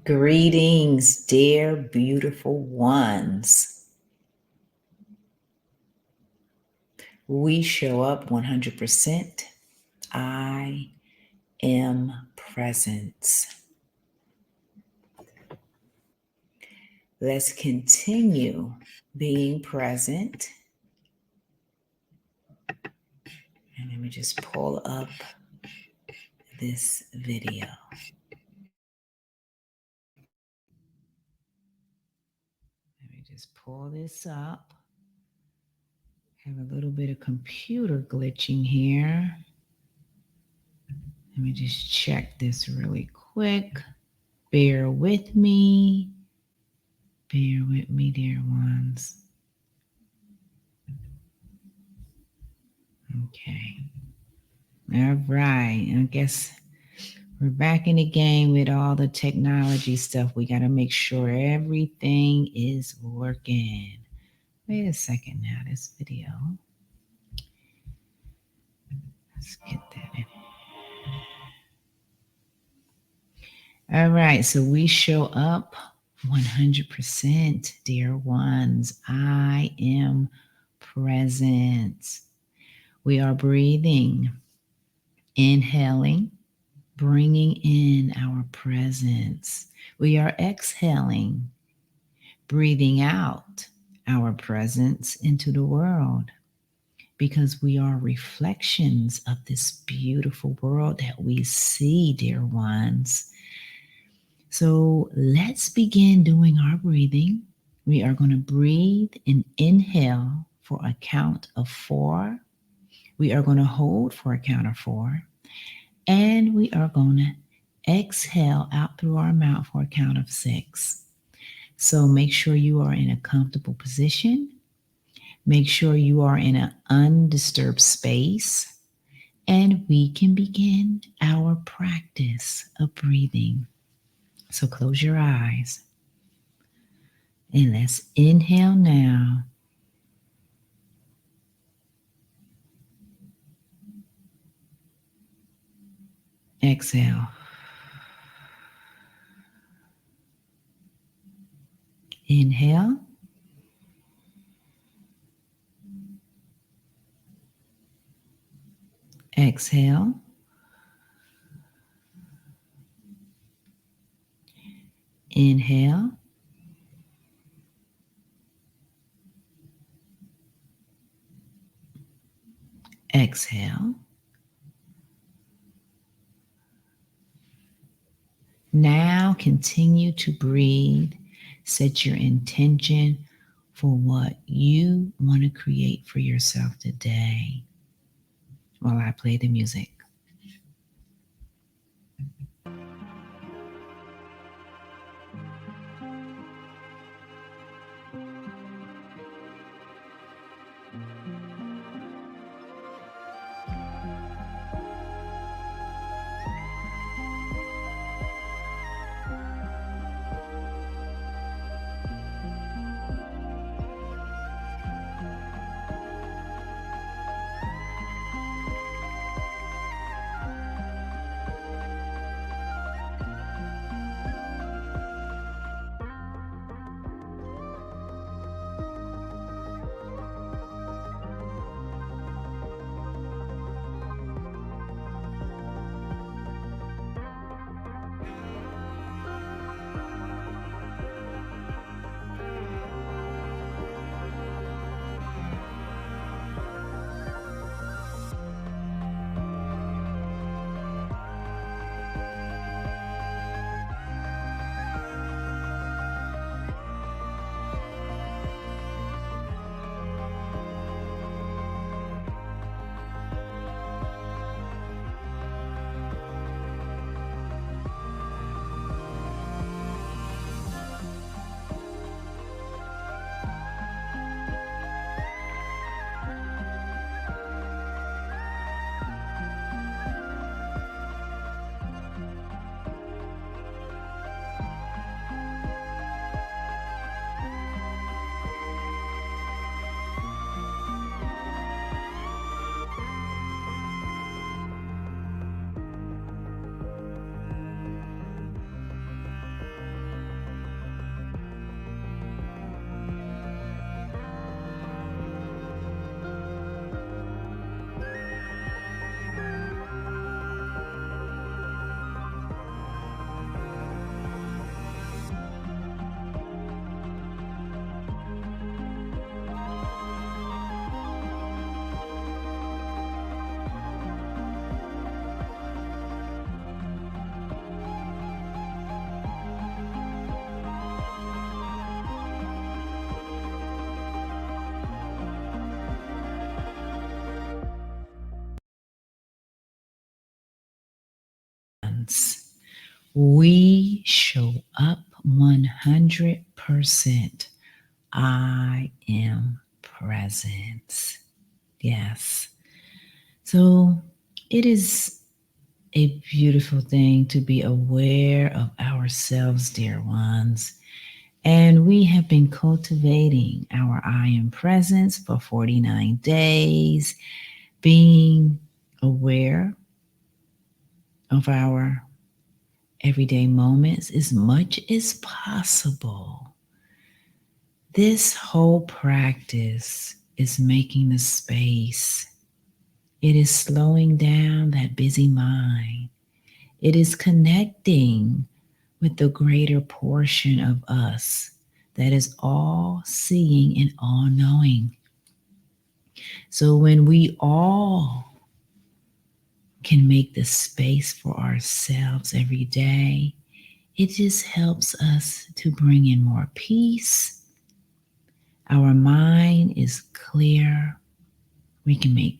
Greetings, dear beautiful ones. We show up 100%. I am presence. Let's continue being present. And let me just pull up this video. Let me just pull this up. Have a little bit of computer glitching here. Let me just check this really quick. Bear with me. Bear with me, dear ones. Okay. All right. I guess we're back in the game with all the technology stuff. We got to make sure everything is working. Wait a second now, this video. Let's get that in. All right. So we show up 100%, dear ones. I am present. We are breathing, inhaling, bringing in our presence. We are exhaling, breathing out our presence into the world, because we are reflections of this beautiful world that we see, dear ones. So let's begin doing our breathing. We are going to breathe and inhale for a count of 4. We are going to hold for a count of 4. And we are going to exhale out through our mouth for a count of 6. So make sure you are in a comfortable position. Make sure you are in an undisturbed space. And we can begin our practice of breathing. So close your eyes. And let's inhale now. Exhale. Inhale. Exhale. Inhale. Exhale. Now continue to breathe. Set your intention for what you want to create for yourself today while I play the music. We show up 100%. I am present. Yes. So it is a beautiful thing to be aware of ourselves, dear ones. And we have been cultivating our I am presence for 49 days, being aware of our everyday moments as much as possible. This whole practice is making the space. It is slowing down that busy mind. It is connecting with the greater portion of us that is all seeing and all knowing. So when we all can make the space for ourselves every day, it just helps us to bring in more peace. Our mind is clear. We can make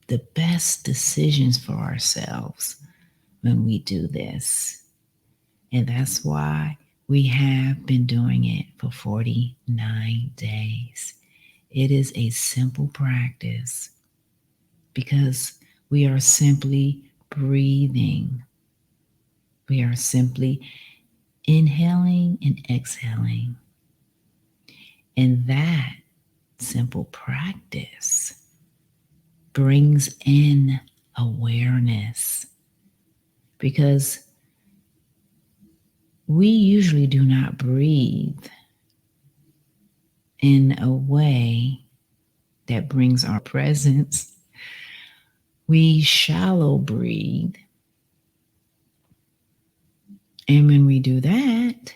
the best decisions for ourselves when we do this. And that's why we have been doing it for 49 days. It is a simple practice because we are simply breathing. We are simply inhaling and exhaling. And that simple practice brings in awareness because we usually do not breathe in a way that brings our presence. We shallow breathe. And when we do that,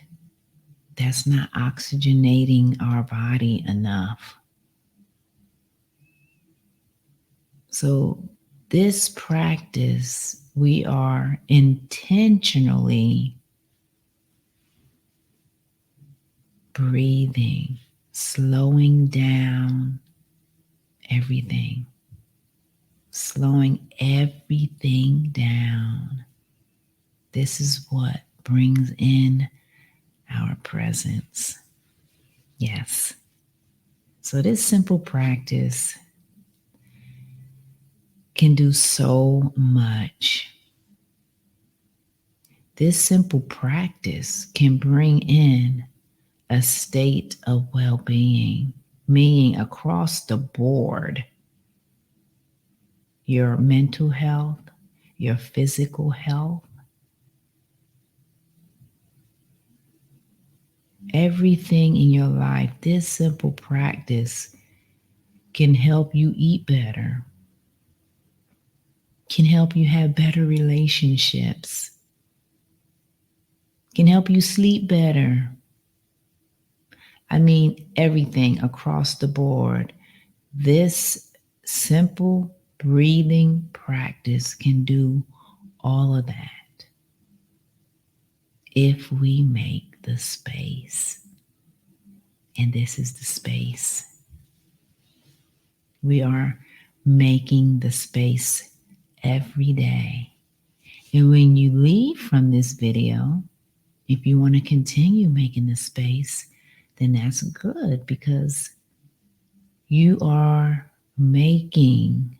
that's not oxygenating our body enough. So, this practice, we are intentionally breathing, slowing down everything, slowing everything down. This is what brings in our presence. Yes. So, this simple practice can do so much. This simple practice can bring in a state of well-being, meaning across the board, your mental health, your physical health, everything in your life. This simple practice can help you eat better, can help you have better relationships, can help you sleep better. I mean, everything across the board. This simple breathing practice can do all of that if we make the space. And this is the space. We are making the space every day. And when you leave from this video, if you want to continue making the space, then that's good because you are making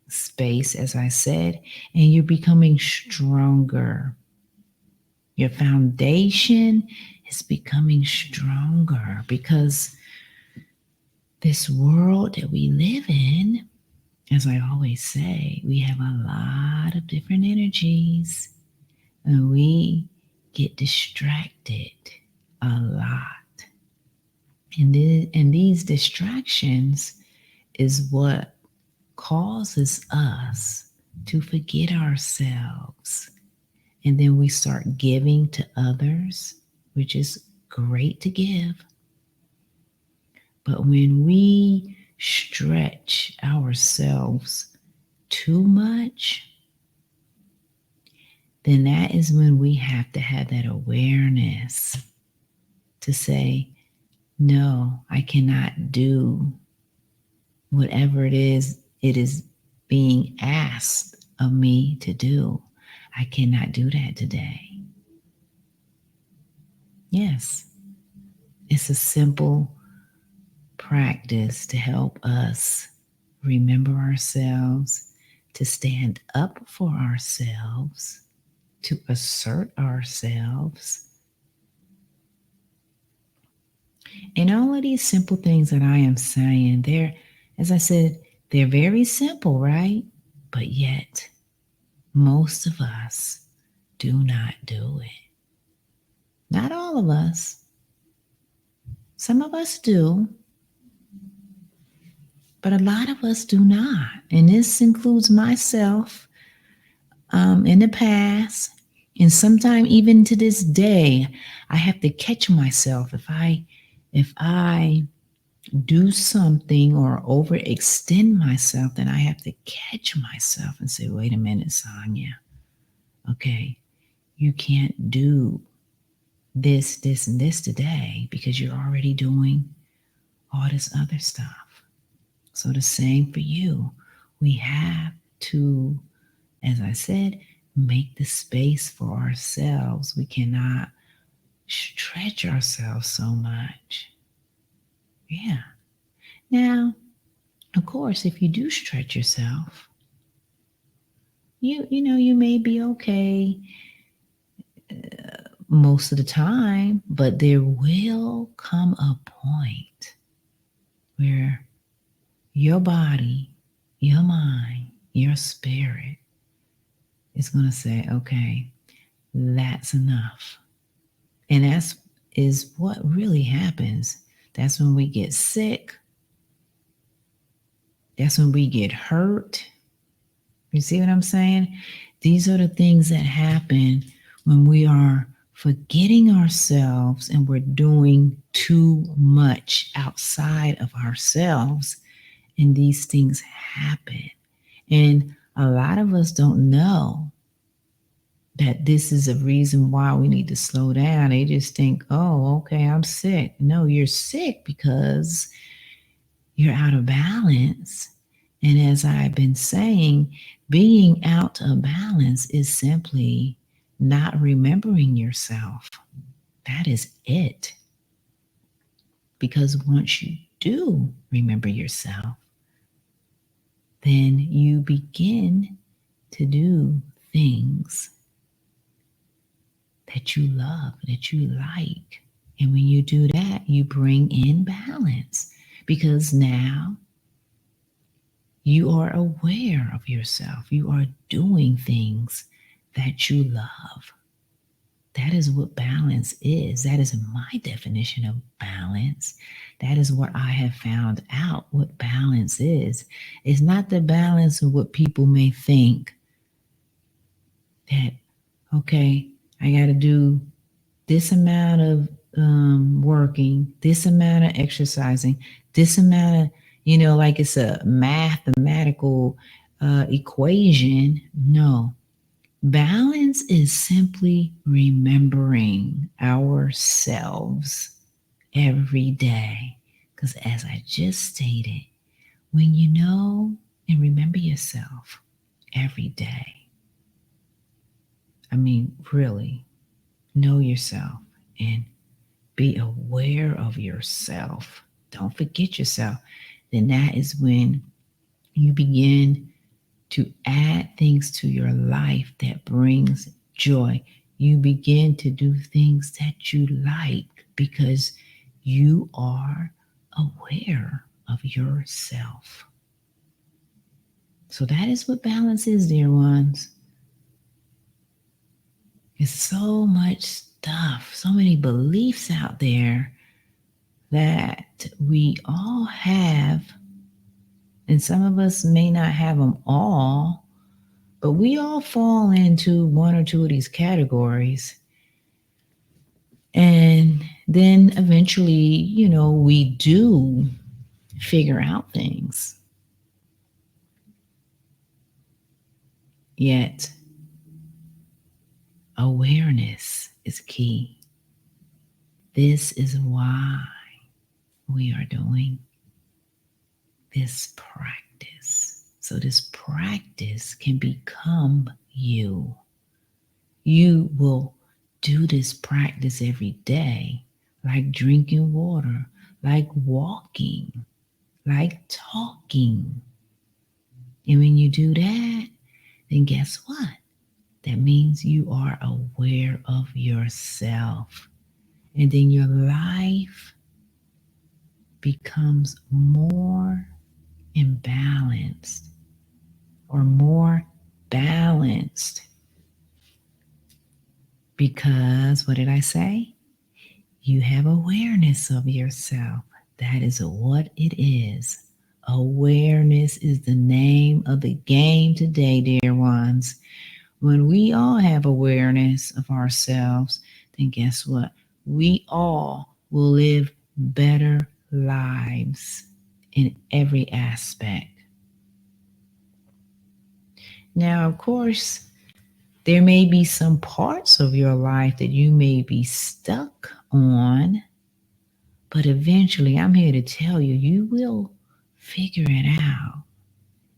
space, as I said, and you're becoming stronger. Your foundation is becoming stronger because this world that we live in, as I always say, we have a lot of different energies and we get distracted a lot. And these distractions is what causes us to forget ourselves. And then we start giving to others, which is great to give. But when we stretch ourselves too much, then that is when we have to have that awareness to say, no, I cannot do whatever it is being asked of me to do. I cannot do that today. Yes, it's a simple practice to help us remember ourselves, to stand up for ourselves, to assert ourselves. And all of these simple things that I am saying, as I said, they're very simple, right? But yet, most of us do not do it. Not all of us. Some of us do, but a lot of us do not. And this includes myself in the past. And sometime even to this day, I have to catch myself if I do something or overextend myself, then I have to catch myself and say, wait a minute, Sonia. Okay, you can't do this, this, and this today because you're already doing all this other stuff. So the same for you. We have to, as I said, make the space for ourselves. We cannot stretch ourselves so much. Yeah. Now, of course, if you do stretch yourself, you may be okay most of the time, but there will come a point where your body, your mind, your spirit is going to say, okay, that's enough. And that's is what really happens. That's when we get sick. That's when we get hurt. You see what I'm saying? These are the things that happen when we are forgetting ourselves and we're doing too much outside of ourselves. And these things happen. And a lot of us don't know that this is a reason why we need to slow down. They just think, oh, okay, I'm sick. No, you're sick because you're out of balance. And as I've been saying, being out of balance is simply not remembering yourself. That is it. Because once you do remember yourself, then you begin to do things that you love, that you like. And when you do that, you bring in balance because now you are aware of yourself. You are doing things that you love. That is what balance is. That is my definition of balance. That is what I have found out what balance is. It's not the balance of what people may think that, okay, I got to do this amount of working, this amount of exercising, this amount of, like it's a mathematical equation. No. Balance is simply remembering ourselves every day. Because as I just stated, when you know and remember yourself every day, I mean, really know yourself and be aware of yourself. Don't forget yourself. Then that is when you begin to add things to your life that brings joy. You begin to do things that you like because you are aware of yourself. So that is what balance is, dear ones. There's so much stuff, so many beliefs out there that we all have, and some of us may not have them all, but we all fall into one or two of these categories. And then eventually, we do figure out things. Yet, awareness is key. This is why we are doing this practice. So, this practice can become you. You will do this practice every day, like drinking water, like walking, like talking. And when you do that, then guess what? That means you are aware of yourself. And then your life becomes more imbalanced or more balanced. Because what did I say? You have awareness of yourself. That is what it is. Awareness is the name of the game today, dear ones. When we all have awareness of ourselves, then guess what? We all will live better lives in every aspect. Now, of course, there may be some parts of your life that you may be stuck on, but eventually, I'm here to tell you, you will figure it out.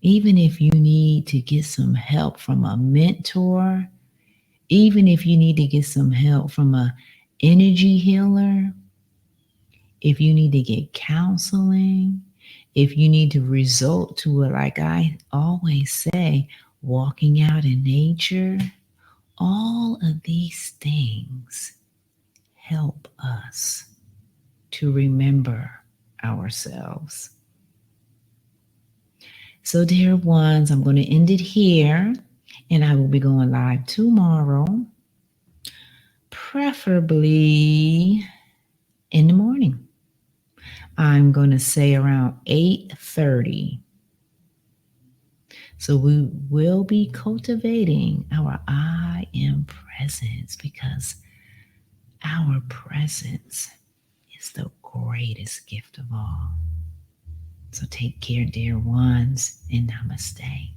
Even if you need to get some help from a mentor, even if you need to get some help from a energy healer, if you need to get counseling, if you need to resort to it, like I always say, walking out in nature, all of these things help us to remember ourselves. So, dear ones, I'm going to end it here, and I will be going live tomorrow, preferably in the morning. I'm going to say around 8:30. So we will be cultivating our I am presence, because our presence is the greatest gift of all. So take care, dear ones, and namaste.